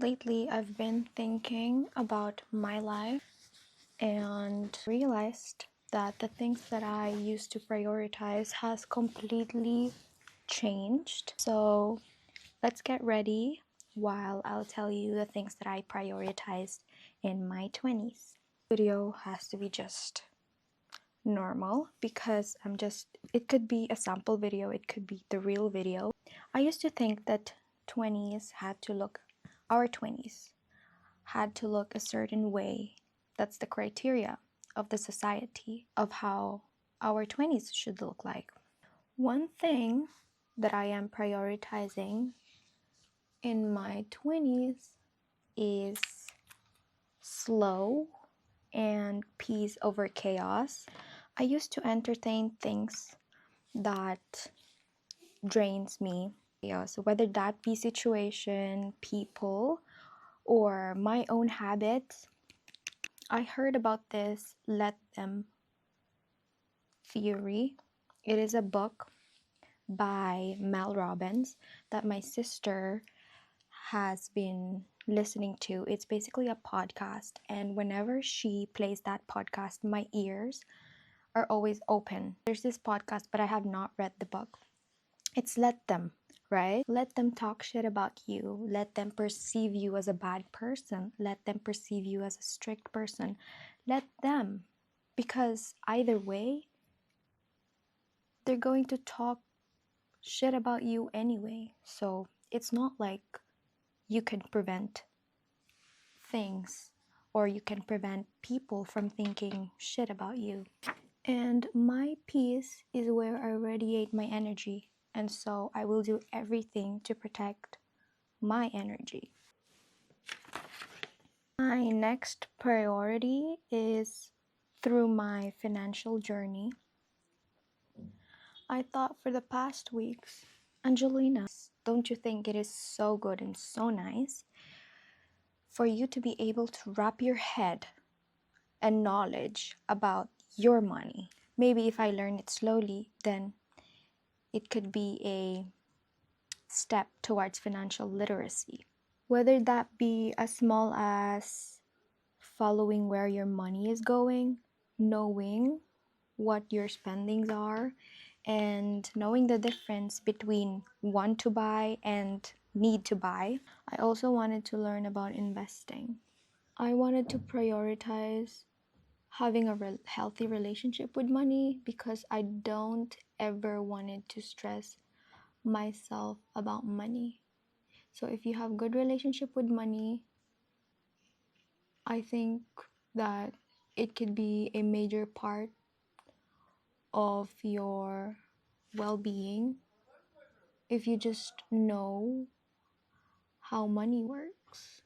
Lately, I've been thinking about my life and realized that the things that I used to prioritize has completely changed. So let's get ready while I'll tell you the things that I prioritized in my 20s. Video has to be just normal because it could be a sample video, it could be the real video. I used to think that 20s had to look our 20s had to look a certain way. That's the criteria of the society of how our 20s should look like. One thing that I am prioritizing in my 20s is slow and peace over chaos. I used to entertain things that drains me. So whether that be situation, people, or my own habits, I heard about this let them theory. It is a book by Mel Robbins that my sister has been listening to. It's basically a podcast, and whenever she plays that podcast, my ears are always open. There's this podcast, but I have not read the book. It's let them, right? Let them talk shit about you. Let them perceive you as a bad person. Let them perceive you as a strict person. Let them. Because either way, they're going to talk shit about you anyway. So it's not like you can prevent things or you can prevent people from thinking shit about you. And my peace is where I radiate my energy. And so I will do everything to protect my energy. My next priority is through my financial journey. I thought for the past weeks, Angelina, don't you think it is so good and so nice for you to be able to wrap your head and knowledge about your money? Maybe if I learn it slowly, then it could be a step towards financial literacy. Whether that be as small as following where your money is going, knowing what your spendings are, and knowing the difference between want to buy and need to buy. I also wanted to learn about investing. I wanted to prioritize having a healthy relationship with money because I don't ever wanted to stress myself about money. So if you have good relationship with money, I think that it could be a major part of your well-being if you just know how money works.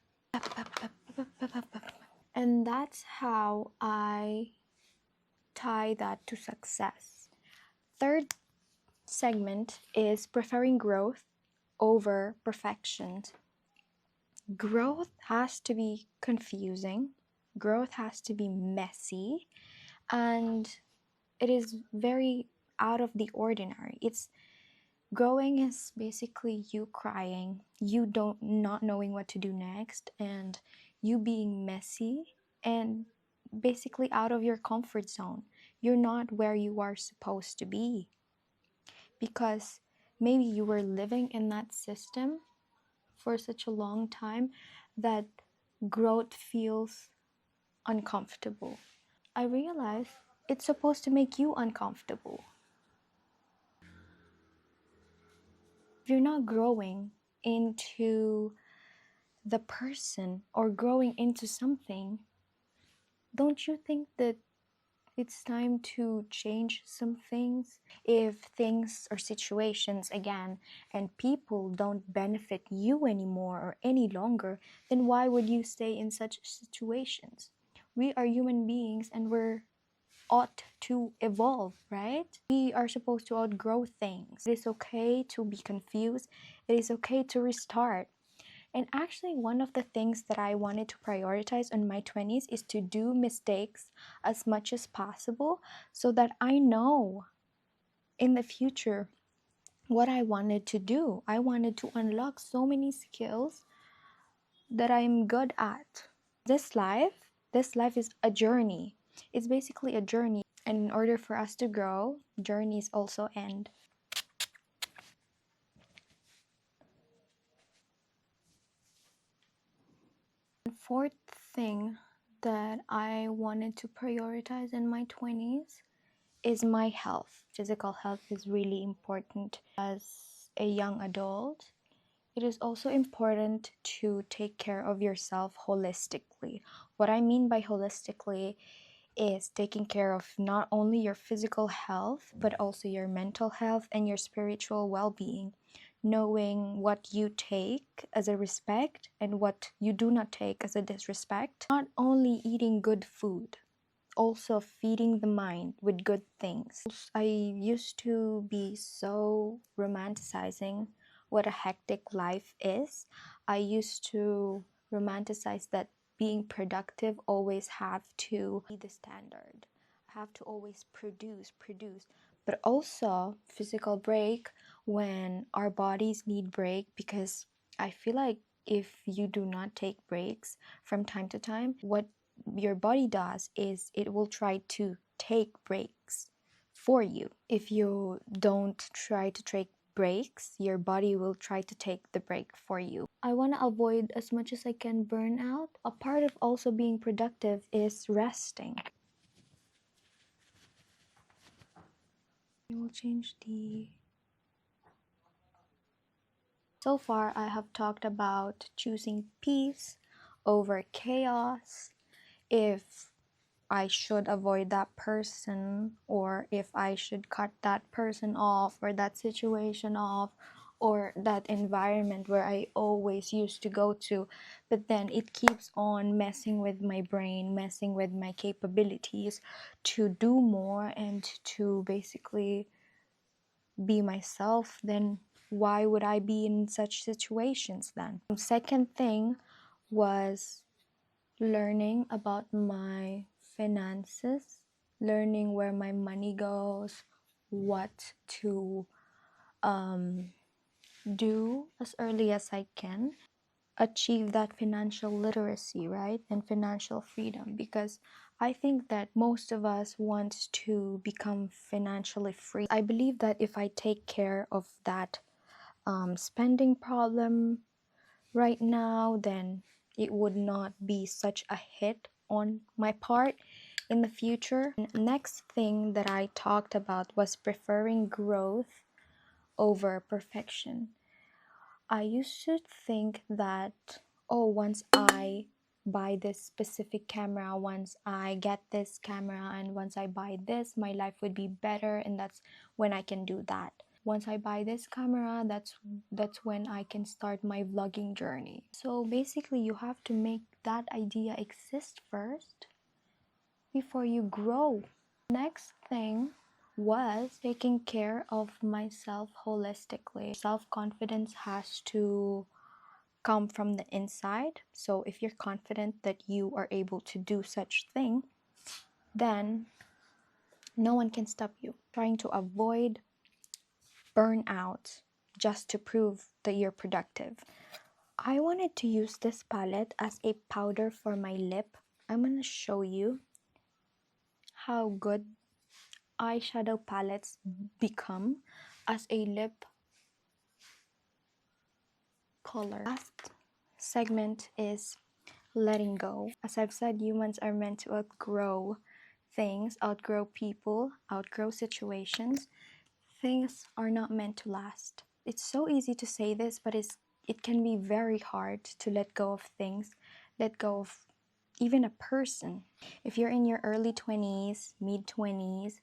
And that's how I tie that to success. Third segment is preferring growth over perfection. Growth has to be confusing, growth has to be messy, and it is very out of the ordinary. Growing is basically you crying, you not knowing what to do next, and you being messy and basically out of your comfort zone. You're not where you are supposed to be because maybe you were living in that system for such a long time that growth feels uncomfortable. I realize it's supposed to make you uncomfortable. If you're not growing into the person or growing into something, don't you think that it's time to change some things? If things or situations again and people don't benefit you anymore or any longer, then why would you stay in such situations? We are human beings and we're ought to evolve, right? We are supposed to outgrow things. It is okay to be confused. It is okay to restart. And actually, one of the things that I wanted to prioritize in my 20s is to do mistakes as much as possible so that I know in the future what I wanted to do. I wanted to unlock so many skills that I'm good at. This life is a journey. It's basically a journey. And in order for us to grow, journeys also end. Fourth thing that I wanted to prioritize in my 20s is my health. Physical health is really important. As a young adult, it is also important to take care of yourself holistically. What I mean by holistically is taking care of not only your physical health, but also your mental health and your spiritual well being. Knowing what you take as a respect and what you do not take as a disrespect. Not only eating good food, also feeding the mind with good things. I used to be so romanticizing what a hectic life is. I used to romanticize that being productive always have to be the standard. I have to always produce. But also physical break when our bodies need break, because I feel like if you do not take breaks from time to time, what your body does is it will try to take breaks for you. If you don't try to take breaks, your body will try to take the break for you. I want to avoid as much as I can burnout. A part of also being productive is resting. I will change the... So far, I have talked about choosing peace over chaos. If I should avoid that person, or if I should cut that person off, or that situation off, or that environment where I always used to go to, but then it keeps on messing with my brain, messing with my capabilities to do more and to basically be myself, then why would I be in such situations then? Second thing was learning about my finances, learning where my money goes, what to do as early as I can, achieve that financial literacy, right? And financial freedom, because I think that most of us want to become financially free. I believe that if I take care of that spending problem right now, then it would not be such a hit on my part in the future. Next thing that I talked about was preferring growth over perfection. I used to think that, oh, once I buy this specific camera, once I get this camera, and once I buy this, my life would be better, and that's when I can do that. Once I buy this camera, that's when I can start my vlogging journey. So basically, you have to make that idea exist first before you grow. Next thing was taking care of myself holistically. Self-confidence has to come from the inside. So if you're confident that you are able to do such thing, then no one can stop you. Trying to avoid burnout just to prove that you're productive. I wanted to use this palette as a powder for my lip. I'm gonna show you how good eyeshadow palettes become as a lip color. Last segment is letting go. As I've said, humans are meant to outgrow things, outgrow people, outgrow situations. Things are not meant to last. It's so easy to say this, but it can be very hard to let go of things, let go of even a person. If you're in your early 20s, mid 20s,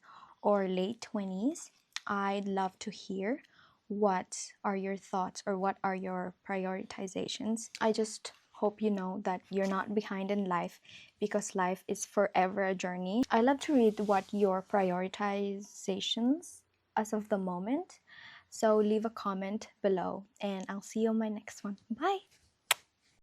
or late 20s, I'd love to hear what are your thoughts or what are your prioritizations. I just hope you know that you're not behind in life, because life is forever a journey. I love to read what your prioritizations as of the moment. So leave a comment below and I'll see you on my next one. Bye!